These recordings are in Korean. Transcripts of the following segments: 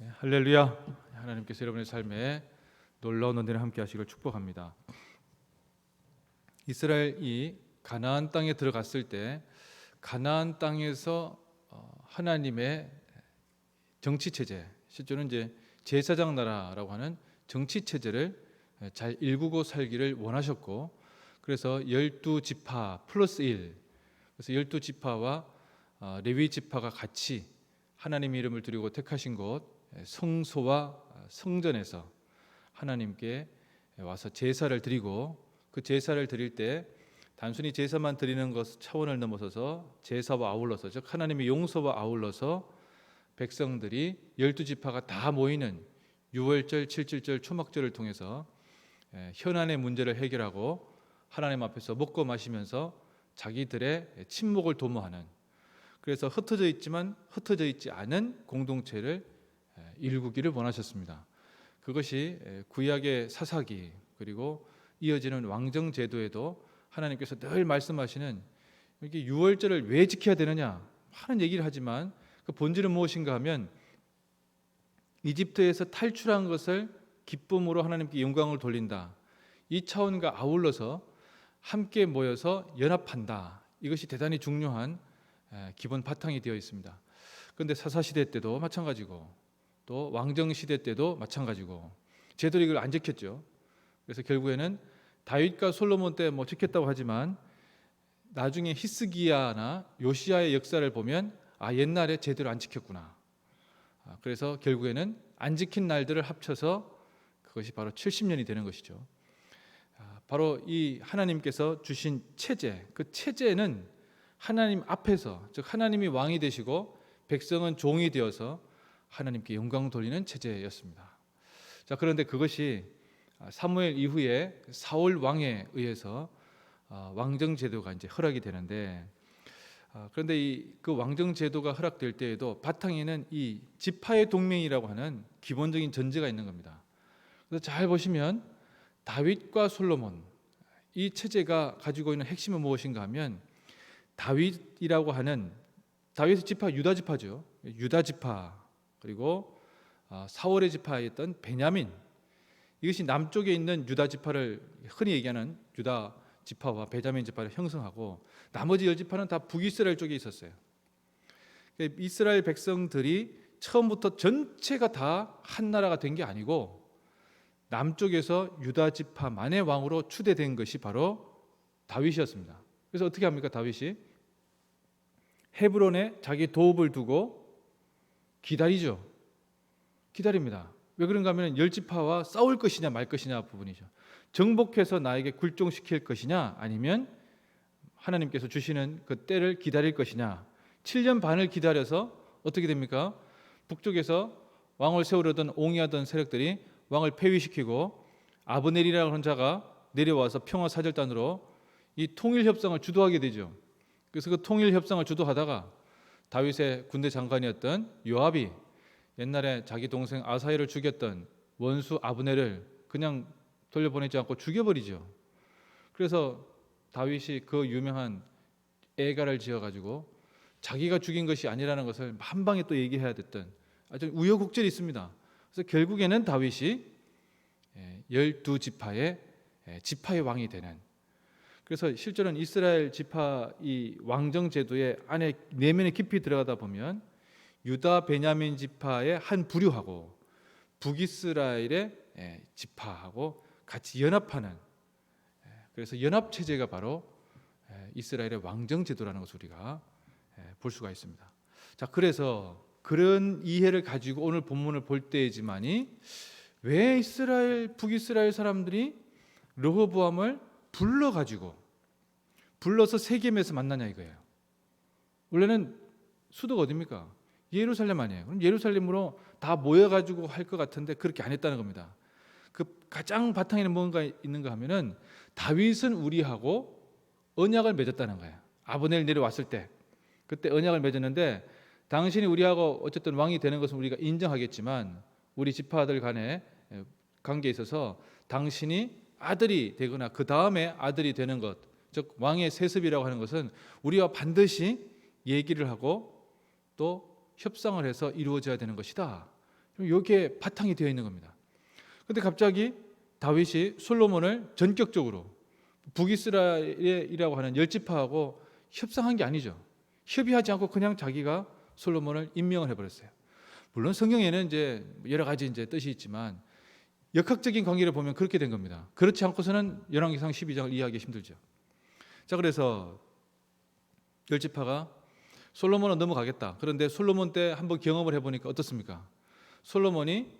할렐루야. 하나님께서 여러분의 삶에 놀라운 은혜를 함께 하시길 축복합니다. 이스라엘이 가나안 땅에 들어갔을 때 가나안 땅에서 하나님의 정치 체제, 실제로는 이제 제사장 나라라고 하는 정치 체제를 잘 일구고 살기를 원하셨고, 그래서 12지파 플러스 1, 그래서 12지파와 레위 지파가 같이 하나님 이름을 드리고 택하신 곳 성소와 성전에서 하나님께 와서 제사를 드리고, 그 제사를 드릴 때 단순히 제사만 드리는 것 차원을 넘어서서 제사와 아울러서, 즉 하나님의 용서와 아울러서 백성들이 12지파가 다 모이는 유월절, 칠칠절, 초막절을 통해서 현안의 문제를 해결하고 하나님 앞에서 먹고 마시면서 자기들의 친목을 도모하는, 그래서 흩어져 있지만 흩어져 있지 않은 공동체를 일구기를 원하셨습니다. 그것이 구약의 사사기 그리고 이어지는 왕정 제도에도 하나님께서 늘 말씀하시는, 이렇게 유월절을 왜 지켜야 되느냐 하는 얘기를 하지만 그 본질은 무엇인가 하면 이집트에서 탈출한 것을 기쁨으로 하나님께 영광을 돌린다, 이 차원과 아울러서 함께 모여서 연합한다, 이것이 대단히 중요한 기본 바탕이 되어 있습니다. 그런데 사사시대 때도 마찬가지고 또 왕정시대 때도 마찬가지고 제대로 이걸 안 지켰죠. 그래서 결국에는 다윗과 솔로몬 때 뭐 지켰다고 하지만 나중에 히스기야나 요시야의 역사를 보면 옛날에 제대로 안 지켰구나. 그래서 결국에는 안 지킨 날들을 합쳐서 그것이 바로 70년이 되는 것이죠. 바로 이 하나님께서 주신 체제, 그 체제는 하나님 앞에서, 즉 하나님이 왕이 되시고 백성은 종이 되어서 하나님께 영광 돌리는 체제였습니다. 자, 그런데 그것이 사무엘 이후에 사울 왕에 의해서 왕정 제도가 이제 허락이 되는데, 그런데 그 왕정 제도가 허락될 때에도 바탕에는 이 지파의 동맹이라고 하는 기본적인 전제가 있는 겁니다. 그래서 잘 보시면 다윗과 솔로몬, 이 체제가 가지고 있는 핵심은 무엇인가 하면 다윗이라고 하는, 다윗의 지파 유다 지파죠. 유다 지파, 그리고 사울의 지파였던 베냐민, 이것이 남쪽에 있는 유다 지파를 흔히 얘기하는 유다 지파와 베냐민 지파를 형성하고, 나머지 10지파는 다 북이스라엘 쪽에 있었어요. 이스라엘 백성들이 처음부터 전체가 다 한 나라가 된 게 아니고 남쪽에서 유다 지파만의 왕으로 추대된 것이 바로 다윗이었습니다. 그래서 어떻게 합니까? 다윗이 헤브론에 자기 도읍을 두고 기다리죠. 기다립니다. 왜 그런가 하면 10지파와 싸울 것이냐 말 것이냐 부분이죠. 정복해서 나에게 굴종시킬 것이냐, 아니면 하나님께서 주시는 그 때를 기다릴 것이냐. 7년 반을 기다려서 어떻게 됩니까? 북쪽에서 왕을 세우려던 옹이하던 세력들이 왕을 폐위시키고 아브넬이라는 하는 자가 내려와서 평화사절단으로 이 통일협상을 주도하게 되죠. 그래서 그 통일협상을 주도하다가 다윗의 군대 장관이었던 요압이 옛날에 자기 동생 아사헬을 죽였던 원수 아브넬을 그냥 돌려보내지 않고 죽여버리죠. 그래서 다윗이 그 유명한 애가를 지어가지고 자기가 죽인 것이 아니라는 것을 한 방에 또 얘기해야 됐던 아주 우여곡절이 있습니다. 그래서 결국에는 다윗이 12지파의 지파의 왕이 되는, 그래서 실제로는 이스라엘 지파 이 왕정 제도의 안에 내면에 깊이 들어가다 보면 유다 베냐민 지파의 한 부류하고 북이스라엘의 지파하고 같이 연합하는, 그래서 연합 체제가 바로 이스라엘의 왕정 제도라는 것을 우리가 볼 수가 있습니다. 자, 그래서 그런 이해를 가지고 오늘 본문을 볼 때이지만이 왜 이스라엘 북이스라엘 사람들이 르호보암을 불러서 세겜에서 만나냐 이거예요. 원래는 수도가 어디입니까? 예루살렘 아니에요. 그럼 예루살렘으로 다 모여가지고 할 것 같은데 그렇게 안 했다는 겁니다. 그 가장 바탕에는 뭔가 있는가 하면은 다윗은 우리하고 언약을 맺었다는 거예요. 아브넬 내려왔을 때 그때 언약을 맺었는데, 당신이 우리하고 어쨌든 왕이 되는 것은 우리가 인정하겠지만 우리 지파들 간의 관계에 있어서 당신이 아들이 되거나 그 다음에 아들이 되는 것, 즉 왕의 세습이라고 하는 것은 우리와 반드시 얘기를 하고 또 협상을 해서 이루어져야 되는 것이다. 여기에 바탕이 되어 있는 겁니다. 그런데 갑자기 다윗이 솔로몬을 전격적으로 북이스라엘이라고 하는 열지파하고 협상한 게 아니죠. 협의하지 않고 그냥 자기가 솔로몬을 임명을 해버렸어요. 물론 성경에는 이제 여러 가지 이제 뜻이 있지만 역학적인 관계를 보면 그렇게 된 겁니다. 그렇지 않고서는 열왕기상 12장을 이해하기 힘들죠. 자, 그래서 열지파가 솔로몬은 넘어가겠다. 그런데 솔로몬 때 한번 경험을 해보니까 어떻습니까? 솔로몬이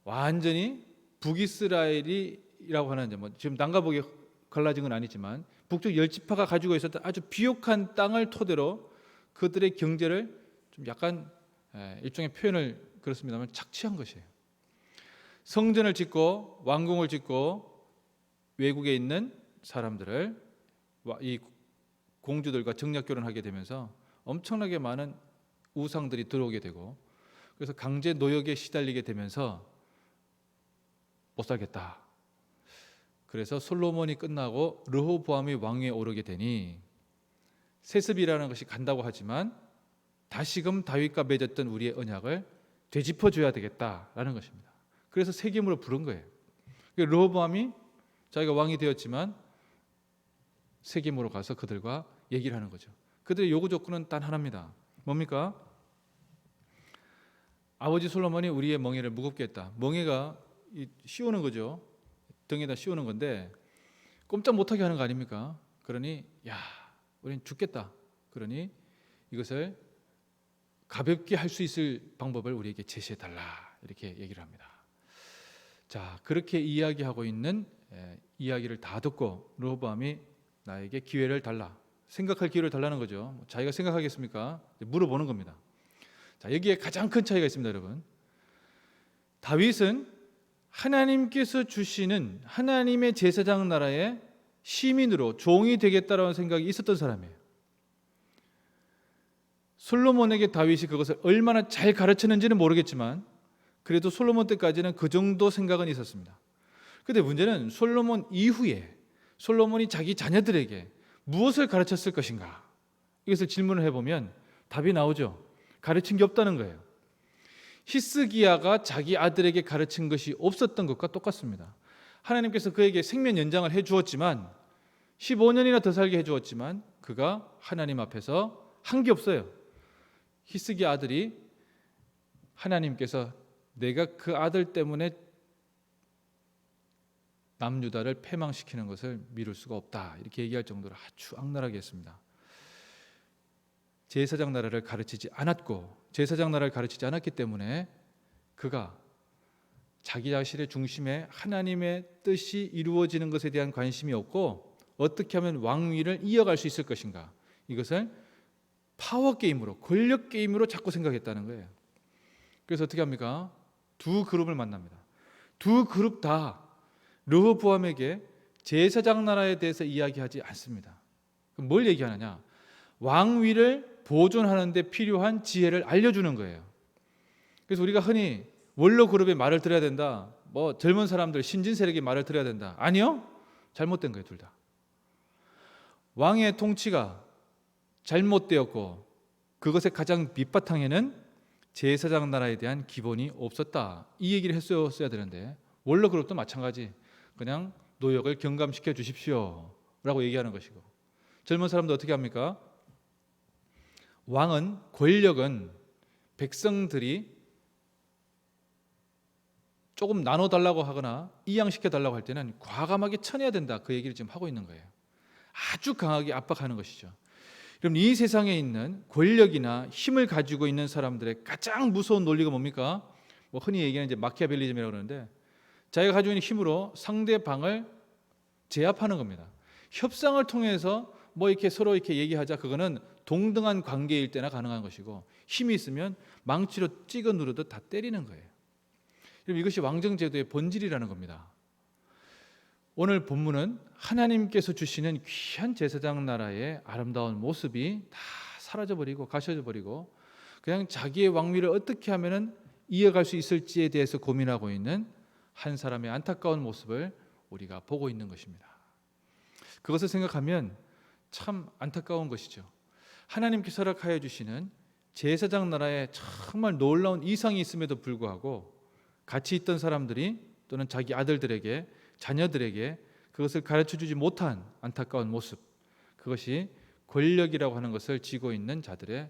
완전히 북이스라엘이라고 하는 이제 뭐 지금 남과 북이 갈라진 건 아니지만 북쪽 열지파가 가지고 있었던 아주 비옥한 땅을 토대로 그들의 경제를 좀 약간 일종의 표현을 그렇습니다만 착취한 것이에요. 성전을 짓고 왕궁을 짓고 외국에 있는 사람들을 이 공주들과 정략 결혼하게 되면서 엄청나게 많은 우상들이 들어오게 되고 그래서 강제 노역에 시달리게 되면서 못 살겠다. 그래서 솔로몬이 끝나고 르호보암이 왕위에 오르게 되니 세습이라는 것이 간다고 하지만 다시금 다윗과 맺었던 우리의 언약을 되짚어줘야 되겠다라는 것입니다. 그래서 세겜으로 부른 거예요. 르호보암이 자기가 왕이 되었지만 세겜으로 가서 그들과 얘기를 하는 거죠. 그들의 요구 조건은 단 하나입니다. 뭡니까? 아버지 솔로몬이 우리의 멍에를 무겁게 했다. 멍에가 씌우는 거죠. 등에다 씌우는 건데 꼼짝 못하게 하는 거 아닙니까? 그러니 야, 우리는 죽겠다. 그러니 이것을 가볍게 할 수 있을 방법을 우리에게 제시해 달라. 이렇게 얘기를 합니다. 자, 그렇게 이야기하고 있는 이야기를 다 듣고 르호보암이 나에게 기회를 달라. 생각할 기회를 달라는 거죠. 자기가 생각하겠습니까? 물어보는 겁니다. 자, 여기에 가장 큰 차이가 있습니다, 여러분. 다윗은 하나님께서 주시는 하나님의 제사장 나라의 시민으로 종이 되겠다라는 생각이 있었던 사람이에요. 솔로몬에게 다윗이 그것을 얼마나 잘 가르쳤는지는 모르겠지만 그래도 솔로몬 때까지는 그 정도 생각은 있었습니다. 그런데 문제는 솔로몬 이후에 솔로몬이 자기 자녀들에게 무엇을 가르쳤을 것인가? 이것을 질문을 해보면 답이 나오죠. 가르친 게 없다는 거예요. 히스기야가 자기 아들에게 가르친 것이 없었던 것과 똑같습니다. 하나님께서 그에게 생명 연장을 해주었지만 15년이나 더 살게 해주었지만 그가 하나님 앞에서 한 게 없어요. 히스기야 아들이 하나님께서 내가 그 아들 때문에 남유다를 패망시키는 것을 미룰 수가 없다 이렇게 얘기할 정도로 아주 악랄하게 했습니다. 제사장 나라를 가르치지 않았고 제사장 나라를 가르치지 않았기 때문에 그가 자기 자신의 중심에 하나님의 뜻이 이루어지는 것에 대한 관심이 없고 어떻게 하면 왕위를 이어갈 수 있을 것인가 이것을 파워 게임으로 권력 게임으로 자꾸 생각했다는 거예요. 그래서 어떻게 합니까? 두 그룹을 만납니다. 두 그룹 다 르호보암에게 제사장 나라에 대해서 이야기하지 않습니다. 그럼 뭘 얘기하느냐? 왕위를 보존하는 데 필요한 지혜를 알려주는 거예요. 그래서 우리가 흔히 원로 그룹의 말을 들어야 된다. 뭐 젊은 사람들 신진 세력의 말을 들어야 된다. 아니요. 잘못된 거예요, 둘 다. 왕의 통치가 잘못되었고 그것의 가장 밑바탕에는 제사장 나라에 대한 기본이 없었다. 이 얘기를 했어야 되는데 원로 그룹도 마찬가지. 그냥 노역을 경감시켜 주십시오 라고 얘기하는 것이고 젊은 사람도 어떻게 합니까? 왕은 권력은 백성들이 조금 나눠달라고 하거나 이양시켜달라고 할 때는 과감하게 쳐내야 된다. 그 얘기를 지금 하고 있는 거예요. 아주 강하게 압박하는 것이죠. 그럼 이 세상에 있는 권력이나 힘을 가지고 있는 사람들의 가장 무서운 논리가 뭡니까? 뭐 흔히 얘기하는 이제 마키아벨리즘이라고 그러는데 자기가 가지고 있는 힘으로 상대방을 제압하는 겁니다. 협상을 통해서 뭐 이렇게 서로 이렇게 얘기하자 그거는 동등한 관계일 때나 가능한 것이고 힘이 있으면 망치로 찍어 누르듯 다 때리는 거예요. 그럼 이것이 왕정제도의 본질이라는 겁니다. 오늘 본문은 하나님께서 주시는 귀한 제사장 나라의 아름다운 모습이 다 사라져버리고 가셔져버리고 그냥 자기의 왕위를 어떻게 하면 이어갈 수 있을지에 대해서 고민하고 있는 한 사람의 안타까운 모습을 우리가 보고 있는 것입니다. 그것을 생각하면 참 안타까운 것이죠. 하나님께서 허락하여 주시는 제사장 나라에 정말 놀라운 이상이 있음에도 불구하고 같이 있던 사람들이 또는 자기 아들들에게 자녀들에게 그것을 가르쳐주지 못한 안타까운 모습, 그것이 권력이라고 하는 것을 쥐고 있는 자들의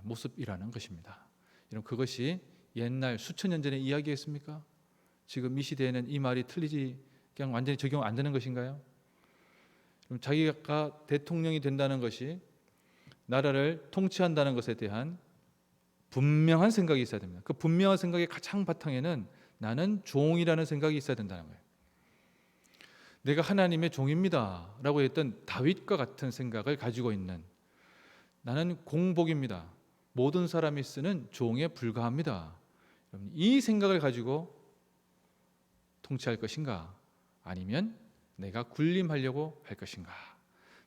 모습이라는 것입니다. 여러분, 그것이 옛날 수천 년 전의 이야기였습니까? 지금 이 시대에는 이 말이 틀리지 그냥 완전히 적용 안 되는 것인가요? 그럼 자기가 대통령이 된다는 것이 나라를 통치한다는 것에 대한 분명한 생각이 있어야 됩니다. 그 분명한 생각의 가장 바탕에는 나는 종이라는 생각이 있어야 된다는 거예요. 내가 하나님의 종입니다 라고 했던 다윗과 같은 생각을 가지고 있는, 나는 공복입니다, 모든 사람이 쓰는 종에 불과합니다, 이 생각을 가지고 통치할 것인가, 아니면 내가 군림하려고 할 것인가,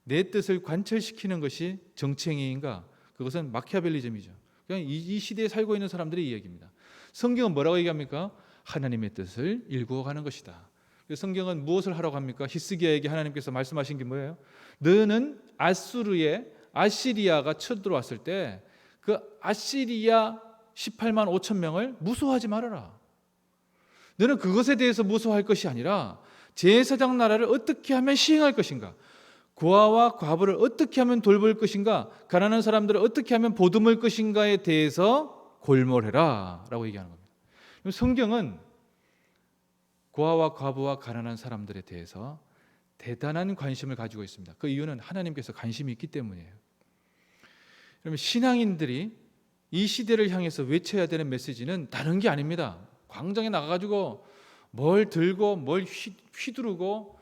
내 뜻을 관철시키는 것이 정치행위인가, 그것은 마키아벨리즘이죠. 그냥 이 시대에 살고 있는 사람들의 이야기입니다. 성경은 뭐라고 얘기합니까? 하나님의 뜻을 일구어가는 것이다. 성경은 무엇을 하라고 합니까? 히스기야에게 하나님께서 말씀하신 게 뭐예요? 너는 아시리아가 쳐들어왔을 때 그 아시리아 18만 5천 명을 무서워하지 말아라. 너는 그것에 대해서 무서워할 것이 아니라 제사장 나라를 어떻게 하면 시행할 것인가, 고아와 과부를 어떻게 하면 돌볼 것인가, 가난한 사람들을 어떻게 하면 보듬을 것인가에 대해서 골몰해라 라고 얘기하는 겁니다. 성경은 고아와 과부와 가난한 사람들에 대해서 대단한 관심을 가지고 있습니다. 그 이유는 하나님께서 관심이 있기 때문이에요. 그러면 신앙인들이 이 시대를 향해서 외쳐야 되는 메시지는 다른 게 아닙니다. 광장에 나가가지고 뭘 들고 뭘 휘두르고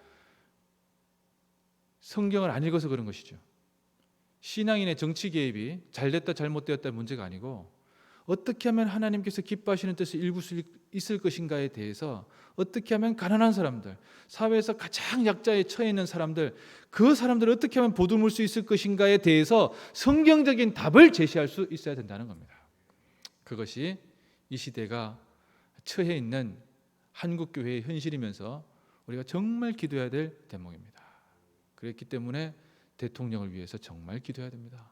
성경을 안 읽어서 그런 것이죠. 신앙인의 정치 개입이 잘됐다 잘못되었다는 문제가 아니고, 어떻게 하면 하나님께서 기뻐하시는 뜻을 이룰 수 있을 것인가에 대해서, 어떻게 하면 가난한 사람들, 사회에서 가장 약자에 처해 있는 사람들, 그 사람들을 어떻게 하면 보듬을 수 있을 것인가에 대해서 성경적인 답을 제시할 수 있어야 된다는 겁니다. 그것이 이 시대가 처해 있는 한국교회의 현실이면서 우리가 정말 기도해야 될 대목입니다. 그렇기 때문에 대통령을 위해서 정말 기도해야 됩니다.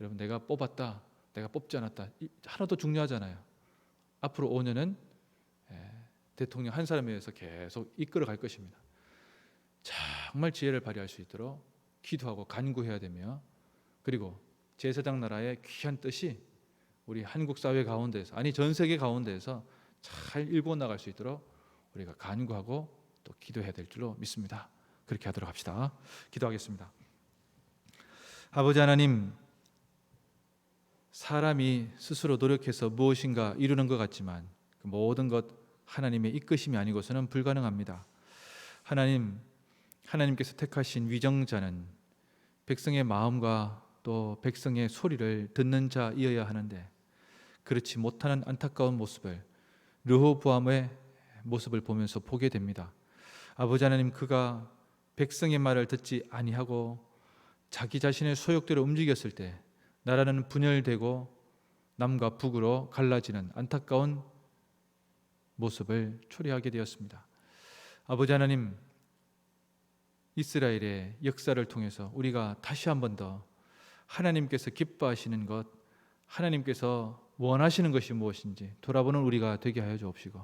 여러분, 내가 뽑았다, 내가 뽑지 않았다, 하나도 중요하잖아요. 앞으로 5년은 대통령 한 사람에 의해서 계속 이끌어 갈 것입니다. 정말 지혜를 발휘할 수 있도록 기도하고 간구해야 되며, 그리고 제사장 나라의 귀한 뜻이 우리 한국 사회 가운데서, 아니 전 세계 가운데에서 잘 일궈 나갈 수 있도록 우리가 간구하고 또 기도해야 될 줄로 믿습니다. 그렇게 하도록 합시다. 기도하겠습니다. 아버지 하나님, 사람이 스스로 노력해서 무엇인가 이루는 것 같지만 그 모든 것 하나님의 이끄심이 아니고서는 불가능합니다. 하나님께서 택하신 위정자는 백성의 마음과 또 백성의 소리를 듣는 자이어야 하는데, 그렇지 못하는 안타까운 모습을, 르호보암의 모습을 보면서 보게 됩니다. 아버지 하나님, 그가 백성의 말을 듣지 아니하고 자기 자신의 소욕대로 움직였을 때 나라는 분열되고 남과 북으로 갈라지는 안타까운 모습을 초래하게 되었습니다. 아버지 하나님, 이스라엘의 역사를 통해서 우리가 다시 한 번 더 하나님께서 기뻐하시는 것, 하나님께서 원하시는 것이 무엇인지 돌아보는 우리가 되게 하여 주옵시고,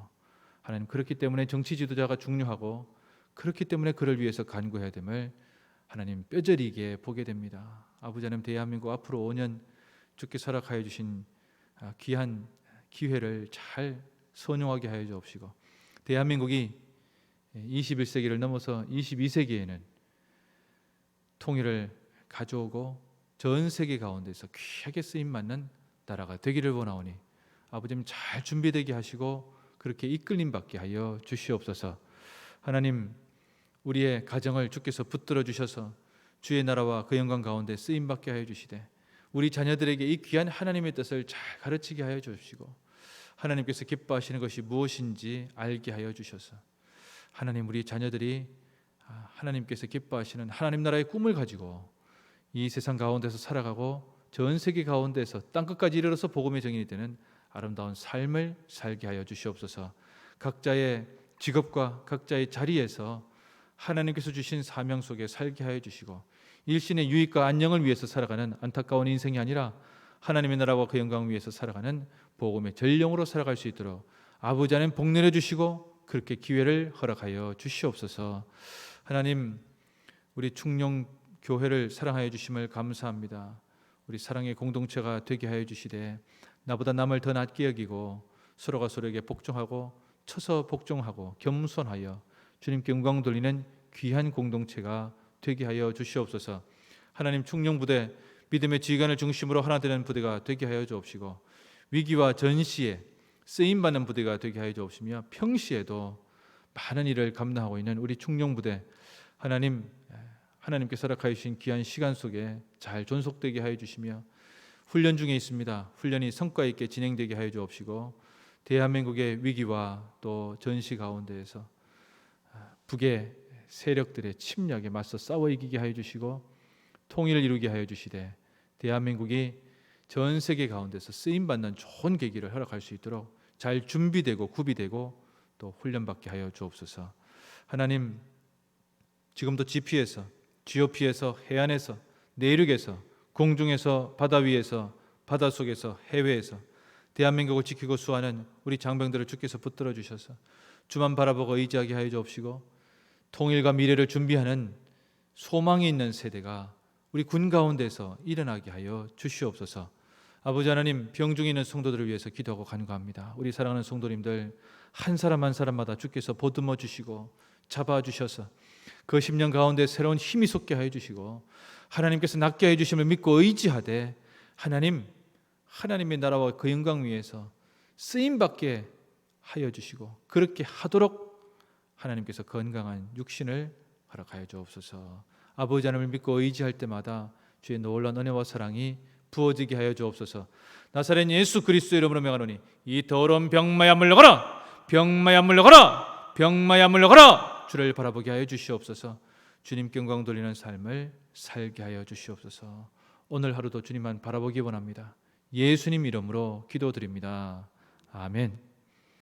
하나님, 그렇기 때문에 정치 지도자가 중요하고 그렇기 때문에 그를 위해서 간구해야 됨을 하나님 뼈저리게 보게 됩니다. 아버지 하나님, 대한민국 앞으로 5년 주께 허락하여 주신 귀한 기회를 잘 선용하게 하여 주옵시고, 대한민국이 21세기를 넘어서 22세기에는 통일을 가져오고 전 세계 가운데서 귀하게 쓰임받는 나라가 되기를 원하오니 아버지님 잘 준비되게 하시고 그렇게 이끌림 받게 하여 주시옵소서. 하나님, 우리의 가정을 주께서 붙들어 주셔서 주의 나라와 그 영광 가운데 쓰임 받게 하여 주시되, 우리 자녀들에게 이 귀한 하나님의 뜻을 잘 가르치게 하여 주시고, 하나님께서 기뻐하시는 것이 무엇인지 알게 하여 주셔서, 하나님, 우리 자녀들이 하나님께서 기뻐하시는 하나님 나라의 꿈을 가지고 이 세상 가운데서 살아가고 전 세계 가운데서 땅끝까지 이르러서 복음의 증인이 되는 아름다운 삶을 살게 하여 주시옵소서. 각자의 직업과 각자의 자리에서 하나님께서 주신 사명 속에 살게 하여 주시고, 일신의 유익과 안녕을 위해서 살아가는 안타까운 인생이 아니라 하나님의 나라와 그 영광 위에서 살아가는 복음의 전령으로 살아갈 수 있도록 아버지 하나님 복 내려주시고 그렇게 기회를 허락하여 주시옵소서. 하나님, 우리 충령 교회를 사랑하여 주심을 감사합니다. 우리 사랑의 공동체가 되게 하여 주시되 나보다 남을 더 낮게 여기고 서로가 서로에게 복종하고 쳐서 복종하고 겸손하여 주님께 영광 돌리는 귀한 공동체가 되게 하여 주시옵소서. 하나님, 충령부대 믿음의 지휘관을 중심으로 하나 되는 부대가 되게 하여 주옵시고 위기와 전시에 쓰임받는 부대가 되게 하여 주옵시며 평시에도 많은 일을 감당하고 있는 우리 충령부대 하나님께서 허락하여 주신 귀한 시간 속에 잘 존속되게 하여 주시며 훈련 중에 있습니다. 훈련이 성과 있게 진행되게 하여 주옵시고 대한민국의 위기와 또 전시 가운데에서 북의 세력들의 침략에 맞서 싸워 이기게 하여 주시고 통일을 이루게 하여 주시되 대한민국이 전 세계 가운데서 쓰임받는 좋은 계기를 허락할 수 있도록 잘 준비되고 구비되고 또 훈련받게 하여 주옵소서. 하나님, 지금도 GP에서 GOP에서 해안에서 내륙에서 공중에서 바다 위에서 바다 속에서 해외에서 대한민국을 지키고 수호하는 우리 장병들을 주께서 붙들어 주셔서 주만 바라보고 의지하게 하여 주옵시고 통일과 미래를 준비하는 소망이 있는 세대가 우리 군 가운데서 일어나게 하여 주시옵소서. 아버지 하나님, 병중에 있는 성도들을 위해서 기도하고 간구합니다. 우리 사랑하는 성도님들 한 사람 한 사람마다 주께서 보듬어 주시고 잡아주셔서 그 10년 가운데 새로운 힘이 솟게 하여 주시고 하나님께서 낫게 하여 주심을 믿고 의지하되 하나님의 나라와 그 영광 위에서 쓰임받게 하여 주시고 그렇게 하도록 하나님께서 건강한 육신을 허락하여 주옵소서. 아버지 하나님을 믿고 의지할 때마다 주의 놀라운 은혜와 사랑이 부어지게 하여 주옵소서. 나사렛 예수 그리스도의 이름으로 명하노니 이 더러운 병마야 물러가라, 병마야 물러가라, 병마야 물러가라. 주를 바라보게 하여 주시옵소서. 주님께 영광 돌리는 삶을 살게 하여 주시옵소서. 오늘 하루도 주님만 바라보기 원합니다. 예수님 이름으로 기도드립니다. 아멘.